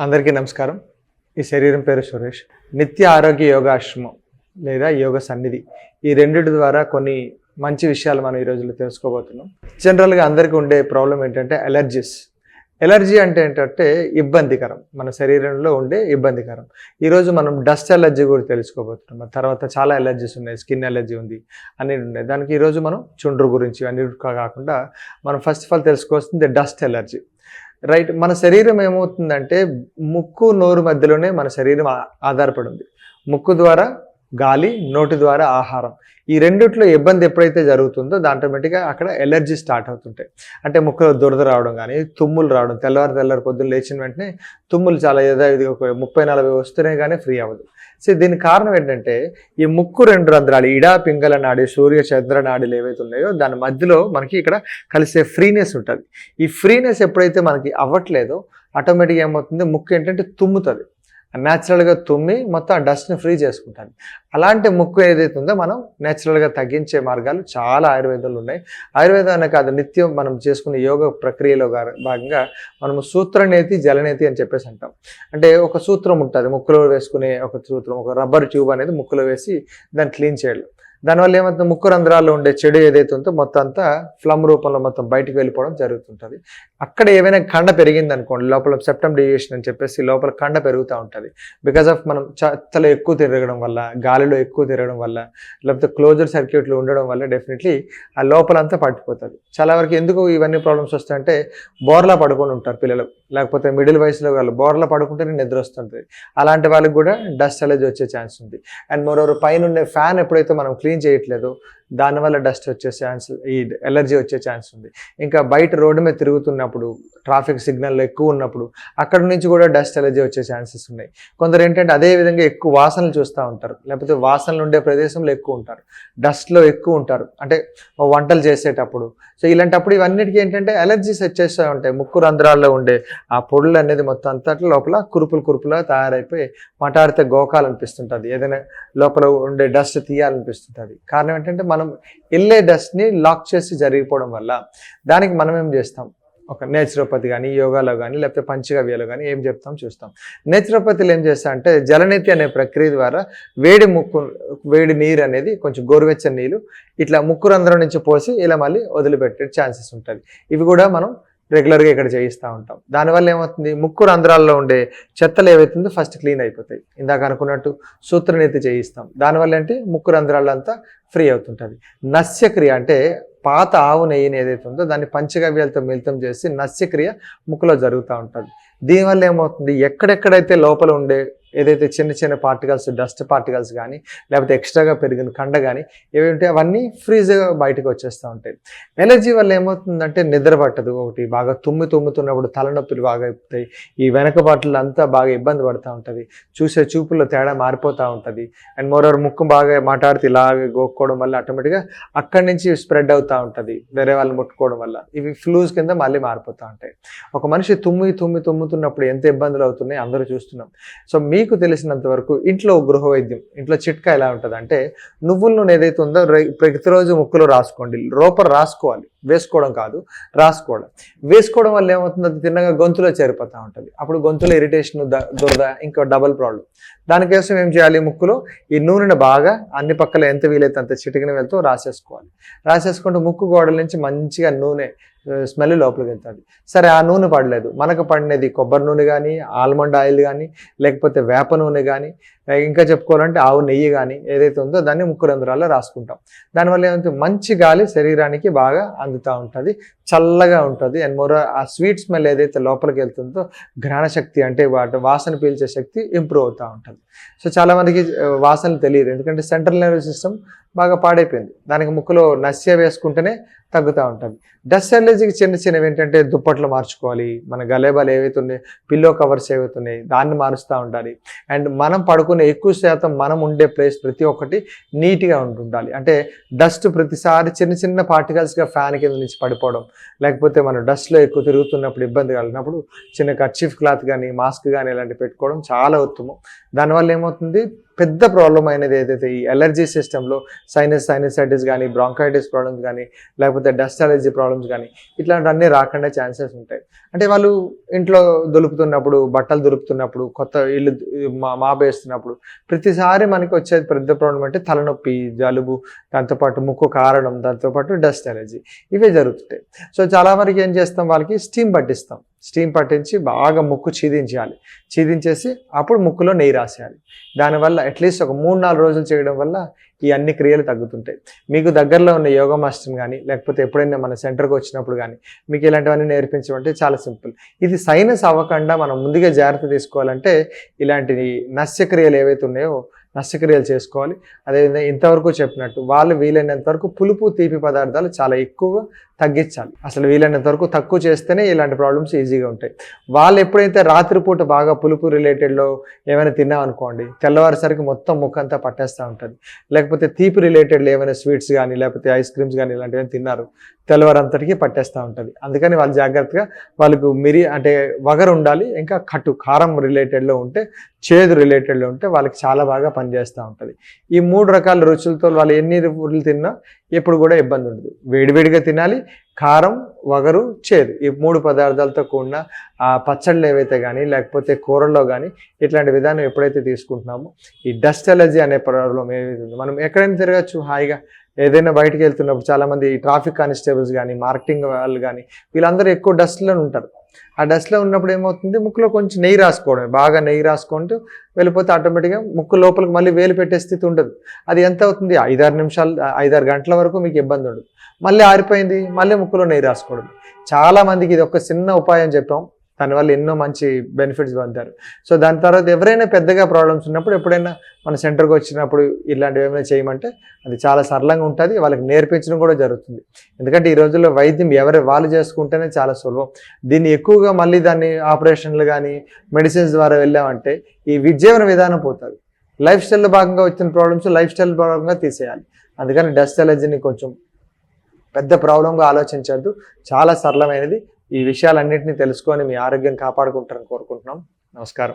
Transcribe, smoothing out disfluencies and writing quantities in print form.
అందరికీ నమస్కారం. ఈ శరీరం పేరు సురేష్. నిత్య ఆరోగ్య యోగాశ్రమం లేదా యోగ సన్నిధి ఈ రెండిటి ద్వారా కొన్ని మంచి విషయాలు మనం ఈ రోజుల్లో తెలుసుకోబోతున్నాం. జనరల్గా అందరికీ ఉండే ప్రాబ్లం ఏంటంటే ఎలర్జీస్. ఎలర్జీ అంటే ఏంటంటే ఇబ్బందికరం, మన శరీరంలో ఉండే ఇబ్బందికరం. ఈరోజు మనం డస్ట్ ఎలర్జీ కూడా తెలుసుకోబోతున్నాం. తర్వాత చాలా ఎలర్జీస్ ఉన్నాయి, స్కిన్ ఎలర్జీ ఉంది, అన్నీ ఉన్నాయి. దానికి ఈరోజు మనం చుండ్రు గురించి అన్ని కాకుండా మనం ఫస్ట్ ఆఫ్ ఆల్ తెలుసుకోవాల్సింది డస్ట్ ఎలర్జీ. రైట్, మన శరీరం ఏమవుతుందంటే ముక్కు నోరు మధ్యలోనే మన శరీరం ఆధారపడి ఉంది. ముక్కు ద్వారా గాలి, నోటి ద్వారా ఆహారం. ఈ రెండిట్లో ఇబ్బంది ఎప్పుడైతే జరుగుతుందో ఆటోమేటిక్గా అక్కడ ఎలర్జీ స్టార్ట్ అవుతుంటాయి. అంటే ముక్కులో దురద రావడం కానీ, తుమ్ములు రావడం, తెల్లవారు పొద్దున్న లేచిన వెంటనే తుమ్ములు చాలా ఇది ఒక 30-40 వస్తూనే కానీ ఫ్రీ అవ్వదు. సో దీనికి కారణం ఏంటంటే ఈ ముక్కు రెండు రంధ్రాలు, ఇడా పింగళ నాడి, సూర్య చంద్ర నాడులు ఏవైతే ఉన్నాయో దాని మధ్యలో మనకి ఇక్కడ కలిసే ఫ్రీనెస్ ఉంటుంది. ఈ ఫ్రీనెస్ ఎప్పుడైతే మనకి అవ్వట్లేదో ఆటోమేటిక్గా ఏమవుతుంది, ముక్కు ఏంటంటే తుమ్ముతుంది. న్యాచురల్గా తుమ్మి మొత్తం ఆ డస్ట్ని ఫ్రీ చేసుకుంటుంది. అలాంటి ముక్కు ఏదైతే ఉందో మనం న్యాచురల్గా తగ్గించే మార్గాలు చాలా ఆయుర్వేదంలో ఉన్నాయి. ఆయుర్వేదం అనే కాదు, నిత్యం మనం చేసుకునే యోగ ప్రక్రియలో భాగంగా మనము సూత్రనేతి, జలనేతి అని చెప్పేసి అంటాం. అంటే ఒక సూత్రం ఉంటుంది, ముక్కులో వేసుకునే ఒక సూత్రం, ఒక రబ్బర్ ట్యూబ్ అనేది ముక్కులో వేసి దాన్ని క్లీన్ చేయాలి. దానివల్ల ఏమవుతుంది, ముక్కు రంధ్రాల్లో ఉండే చెడు ఏదైతే ఉందో మొత్తం అంతా ఫ్లమ్ రూపంలో మొత్తం బయటకు వెళ్ళిపోవడం జరుగుతుంటుంది. అక్కడ ఏమైనా కండ పెరిగింది అనుకోండి, లోపల సెప్టమ్ డీవియేషన్ అని చెప్పేసి లోపల కండ పెరుగుతూ ఉంటుంది. బికాస్ ఆఫ్ మనం చెత్తలో ఎక్కువ తిరగడం వల్ల, గాలిలో ఎక్కువ తిరగడం వల్ల, లేకపోతే క్లోజర్ సర్క్యూట్లు ఉండడం వల్ల డెఫినెట్లీ ఆ లోపలంతా పడిపోతుంది. చాలా వరకు ఎందుకు ఇవన్నీ ప్రాబ్లమ్స్ వస్తాయంటే బోర్లా పడుకొని ఉంటారు పిల్లలు, లేకపోతే మిడిల్ వయసులో వాళ్ళు బోర్లా పడుకుంటేనే నిద్ర వస్తుంటుంది. అలాంటి వాళ్ళకి కూడా డస్ట్ అలర్జీ వచ్చే ఛాన్స్ ఉంది. అండ్ మరోవర్ పైన ఉండే ఫ్యాన్ ఎప్పుడైతే మనం క్లీన్ చేయట్లేదు దానివల్ల డస్ట్ వచ్చే ఛాన్స్, ఈ ఎలర్జీ వచ్చే ఛాన్స్ ఉంది. ఇంకా బయట రోడ్డు మీద తిరుగుతున్నప్పుడు, ట్రాఫిక్ సిగ్నల్ ఎక్కువ ఉన్నప్పుడు అక్కడ నుంచి కూడా డస్ట్ ఎలర్జీ వచ్చే ఛాన్సెస్ ఉన్నాయి. కొందరు ఏంటంటే అదే విధంగా ఎక్కువ వాసనలు చూస్తూ ఉంటారు, లేకపోతే వాసనలు ఉండే ప్రదేశంలో ఎక్కువ ఉంటారు, డస్ట్లో ఎక్కువ ఉంటారు, అంటే వంటలు చేసేటప్పుడు. సో ఇలాంటప్పుడు ఇవన్నిటికీ ఏంటంటే ఎలర్జీస్ వచ్చేస్తూ ఉంటాయి. ముక్కు రంధ్రాల్లో ఉండే ఆ పొడులు అనేది మొత్తం అంతట్లో లోపల కురుపులుగా తయారైపోయి మటాడితే గోకాలనిపిస్తుంటుంది, ఏదైనా లోపల ఉండే డస్ట్ తీయాలనిపిస్తుంటుంది. కారణం ఏంటంటే మనం వెళ్ళే డస్ట్ని లాక్ చేసి జరిగిపోవడం వల్ల. దానికి మనం ఏం చేస్తాం, ఒక నేచురోపతి కానీ, యోగాలో కానీ, లేకపోతే పంచగవ్యలో కానీ ఏం చెప్తాం చూస్తాం. నేచురోపతిలో ఏం చేస్తా అంటే జలనేతి అనే ప్రక్రియ ద్వారా వేడి నీరు అనేది కొంచెం గోరువెచ్చని నీళ్ళు ఇట్లా ముక్కు రంధ్రం నుంచి పోసి ఇలా మళ్ళీ వదిలిపెట్టే ఛాన్సెస్ ఉంటుంది. ఇవి కూడా మనం రెగ్యులర్గా ఇక్కడ చేయిస్తూ ఉంటాం. దానివల్ల ఏమవుతుంది, ముక్కు రంధ్రాల్లో ఉండే చెత్తలు ఏవైతుందో ఫస్ట్ క్లీన్ అయిపోతాయి. ఇందాక అనుకున్నట్టు సూత్రనేతి చేయిస్తాం. దానివల్ల ఏంటి, ముక్కు రంధ్రాలంతా ఫ్రీ అవుతుంటుంది. నస్యక్రియ అంటే పాత ఆవు నెయ్యిని ఏదైతే ఉందో దాన్ని పంచగవ్యాలతో మిళితం చేసి నస్యక్రియ ముక్కులో జరుగుతూ ఉంటుంది. దీనివల్ల ఏమవుతుంది, ఎక్కడెక్కడైతే లోపల ఉండే ఏదైతే చిన్న చిన్న పార్టికల్స్, డస్ట్ పార్టికల్స్ కానీ, లేకపోతే ఎక్స్ట్రాగా పెరిగిన కండ కానీ ఏవి ఉంటాయి అవన్నీ ఫ్రీజ్గా బయటకు వచ్చేస్తూ ఉంటాయి. ఎలర్జీ వల్ల ఏమవుతుందంటే నిద్ర పట్టదు, ఒకటి బాగా తుమ్ముతున్నప్పుడు తలనొప్పులు బాగా అయిపోతాయి, ఈ వెనక బాటలు అంతా బాగా ఇబ్బంది పడుతూ ఉంటుంది, చూసే చూపుల్లో తేడా మారిపోతూ ఉంటుంది. అండ్ మోరోవర్ ముక్కు బాగా మాట్లాడితే ఇలాగే గోక్కోవడం వల్ల ఆటోమేటిక్గా అక్కడి నుంచి స్ప్రెడ్ అవుతూ ఉంటుంది, వేరే వాళ్ళు ముట్టుకోవడం వల్ల ఇవి ఫ్లూస్ కింద మళ్ళీ మారిపోతూ ఉంటాయి. ఒక మనిషి తుమ్ముతున్నప్పుడు ఎంత ఇబ్బందులు అవుతున్నాయి అందరూ చూస్తున్నాం. సో మీకు తెలిసినంత వరకు ఇంట్లో గృహ వైద్యం, ఇంట్లో చిట్కా ఎలా ఉంటుంది అంటే నువ్వుల నూనె ఏదైతే ఉందో ప్రతిరోజు ముక్కులో రాసుకోండి. లోపల రాసుకోవాలి, వేసుకోవడం కాదు, రాసుకోవడం. వేసుకోవడం వల్ల ఏమవుతుంది, అది తిన్నగా గొంతులో చేరిపోతూ ఉంటుంది. అప్పుడు గొంతులో ఇరిటేషన్, దురద, ఇంకో డబల్ ప్రాబ్లం. దానికోసం ఏం చేయాలి, ముక్కులో ఈ నూనెను బాగా అన్ని పక్కల ఎంత వీలైతే అంత చిటికిన వెళ్తూ రాసేసుకోవాలి. రాసేసుకుంటూ ముక్కు గోడల నుంచి మంచిగా నూనె స్మెల్ లోపలికి వెళ్తుంది. సరే ఆ నూనె పడలేదు, మనకు పడినది కొబ్బరి నూనె కానీ, ఆల్మండ్ ఆయిల్ కానీ, లేకపోతే వేప నూనె కానీ, ఇంకా చెప్పుకోవాలంటే ఆవు నెయ్యి కానీ ఏదైతే ఉందో దాన్ని ముక్కు రంధ్రాల్లో రాసుకుంటాం. దానివల్ల ఏమంటే మంచి గాలి శరీరానికి బాగా అందుతూ ఉంటుంది, చల్లగా ఉంటుంది. అండ్ మోర్ ఆ స్వీట్ స్మెల్ ఏదైతే లోపలికి వెళ్తుందో ఘ్రాణశక్తి అంటే వాటి వాసన పీల్చే శక్తి ఇంప్రూవ్ అవుతూ ఉంటుంది. సో చాలామందికి వాసనలు తెలియదు, ఎందుకంటే సెంట్రల్ నర్వస్ సిస్టమ్ బాగా పాడైపోయింది. దానికి ముక్కులో నస్య వేసుకుంటేనే తగ్గుతూ ఉంటుంది. డస్ట్ అలర్జీకి చిన్నవి ఏంటంటే దుప్పట్లు మార్చుకోవాలి, మన గలేబాలు ఏవైతే ఉన్నాయి, పిల్లో కవర్స్ ఏవైతే ఉన్నాయి దాన్ని మారుస్తూ ఉండాలి. అండ్ మనం పడుకునే ఎక్కువ శాతం మనం ఉండే ప్లేస్ ప్రతి ఒక్కటి నీట్గా ఉండాలి. అంటే డస్ట్ ప్రతిసారి చిన్న పార్టికల్స్గా ఫ్యాన్ కింద నుంచి పడిపోవడం, లేకపోతే మనం డస్ట్లో ఎక్కువ తిరుగుతున్నప్పుడు ఇబ్బంది కలిగినప్పుడు చిన్న కర్చీఫ్ క్లాత్ కానీ, మాస్క్ కానీ ఇలాంటివి పెట్టుకోవడం చాలా ఉత్తమం. దానివల్ల ఏమవుతుంది, పెద్ద ప్రాబ్లం అనేది ఏదైతే ఈ ఎలర్జీ సిస్టంలో సైనసైటిస్ కానీ, బ్రాంకైటిస్ ప్రాబ్లమ్స్ కానీ, లేకపోతే డస్ట్ అలర్జీ ప్రాబ్లమ్స్ కానీ ఇట్లాంటివన్నీ రాకుండా ఛాన్సెస్ ఉంటాయి. అంటే వాళ్ళు ఇంట్లో దులుపుతున్నప్పుడు, బట్టలు దులుపుతున్నప్పుడు, కొత్త ఇల్లు మాపేస్తున్నప్పుడు ప్రతిసారి మనకి వచ్చేది పెద్ద ప్రాబ్లం అంటే తలనొప్పి, జలుబు, దాంతోపాటు ముక్కు కారడం, దాంతోపాటు డస్ట్ అలర్జీ ఇవే జరుగుతుంటాయి. సో చాలా వరకు ఏం చేస్తాం, వాళ్ళకి స్టీమ్ పట్టిస్తాం. స్టీమ్ పట్టించి బాగా ముక్కు ఛీదించాలి. ఛీదించేసి అప్పుడు ముక్కులో నెయ్యి రాసేయాలి. దానివల్ల అట్లీస్ట్ ఒక 3-4 రోజులు చేయడం వల్ల ఈ అన్ని క్రియలు తగ్గుతుంటాయి. మీకు దగ్గరలో ఉన్న యోగా మాస్టర్ని కానీ, లేకపోతే ఎప్పుడైనా మన సెంటర్కి వచ్చినప్పుడు కానీ మీకు ఇలాంటివన్నీ నేర్పించమంటే చాలా సింపుల్. ఇది సైనస్ అవ్వకుండా మనం ముందుగా జాగ్రత్త తీసుకోవాలంటే ఇలాంటి నస్యక్రియలు ఏవైతే ఉన్నాయో నష్టక్రియలు చేసుకోవాలి. అదేవిధంగా ఇంతవరకు చెప్పినట్టు వాళ్ళు వీలైనంత వరకు పులుపు, తీపి పదార్థాలు చాలా ఎక్కువగా తగ్గించాలి. అసలు వీలైనంత వరకు తక్కువ చేస్తేనే ఇలాంటి ప్రాబ్లమ్స్ ఈజీగా ఉంటాయి. వాళ్ళు ఎప్పుడైతే రాత్రిపూట బాగా పులుపు రిలేటెడ్లో ఏమైనా తిన్నామనుకోండి, తెల్లవారిసరికి మొత్తం ముక్కంతా పట్టేస్తూ ఉంటుంది. లేకపోతే తీపి రిలేటెడ్లో ఏమైనా స్వీట్స్ కానీ, లేకపోతే ఐస్ క్రీమ్స్ కానీ ఇలాంటివి తిన్నారు, తెల్లవారంతటికి పట్టేస్తూ ఉంటుంది. అందుకని వాళ్ళు జాగ్రత్తగా వాళ్ళకు అంటే వగరు ఉండాలి, ఇంకా కారం రిలేటెడ్లో ఉంటే, చేదు రిలేటెడ్లో ఉంటే వాళ్ళకి చాలా బాగా పనిచేస్తూ ఉంటుంది. ఈ 3 రకాల రుచులతో వాళ్ళు ఎన్ని ఫుడ్లు తిన్నా ఎప్పుడు కూడా ఇబ్బంది ఉండదు. వేడివేడిగా తినాలి, కారం, వగరు, చేదు ఈ 3 పదార్థాలతో కూడిన ఆ పచ్చళ్ళు ఏవైతే కానీ, లేకపోతే కూరల్లో కానీ ఇట్లాంటి విధానం ఎప్పుడైతే తీసుకుంటున్నామో ఈ డస్ట్ అలర్జీ అనే ప్రాబ్లం ఏదైతే ఉందో, మనం ఎక్కడైనా తిరగచ్చు హాయిగా. ఏదైనా బయటకు వెళ్తున్నప్పుడు చాలామంది ట్రాఫిక్ కానిస్టేబుల్స్ కానీ, మార్కెటింగ్ వాళ్ళు కానీ వీళ్ళందరూ ఎక్కువ డస్ట్లో ఉంటారు. ఆ డస్ట్లో ఉన్నప్పుడు ఏమవుతుంది, ముక్కులో కొంచెం నెయ్యి రాసుకోవడమే, బాగా నెయ్యి రాసుకుంటూ వెళ్ళిపోతే ఆటోమేటిక్గా ముక్కు లోపలికి మళ్ళీ వేలు పెట్టే స్థితి ఉండదు. అది ఎంత అవుతుంది, 5-6 నిమిషాలు, 5-6 గంటల వరకు మీకు ఇబ్బంది ఉండదు. మళ్ళీ ఆరిపోయింది, మళ్ళీ ముక్కులో నెయ్యి రాసుకోవడం. చాలామందికి ఇది ఒక చిన్న ఉపాయం చెప్పాం, దానివల్ల ఎన్నో మంచి బెనిఫిట్స్ పొందారు. సో దాని తర్వాత ఎవరైనా పెద్దగా ప్రాబ్లమ్స్ ఉన్నప్పుడు ఎప్పుడైనా మన సెంటర్కి వచ్చినప్పుడు ఇలాంటివి ఏమైనా చేయమంటే అది చాలా సరళంగా ఉంటుంది. వాళ్ళకి నేర్పించడం కూడా జరుగుతుంది. ఎందుకంటే ఈ రోజుల్లో వైద్యం వాళ్ళు చేసుకుంటేనే చాలా సులభం. దీన్ని ఎక్కువగా మళ్ళీ దాన్ని ఆపరేషన్లు కానీ, మెడిసిన్స్ ద్వారా వెళ్ళామంటే ఈ విజీవన విధానం పోతుంది. లైఫ్ స్టైల్లో భాగంగా వచ్చిన ప్రాబ్లమ్స్ లైఫ్ స్టైల్ భాగంగా తీసేయాలి. అందుకని డస్ట్ అలర్జీని కొంచెం పెద్ద ప్రాబ్లంగా ఆలోచించద్దు, చాలా సరళమైనది. ఈ విషయాలన్నింటినీ తెలుసుకొని మీ ఆరోగ్యం కాపాడుకుంటారని కోరుకుంటున్నాం. నమస్కారం.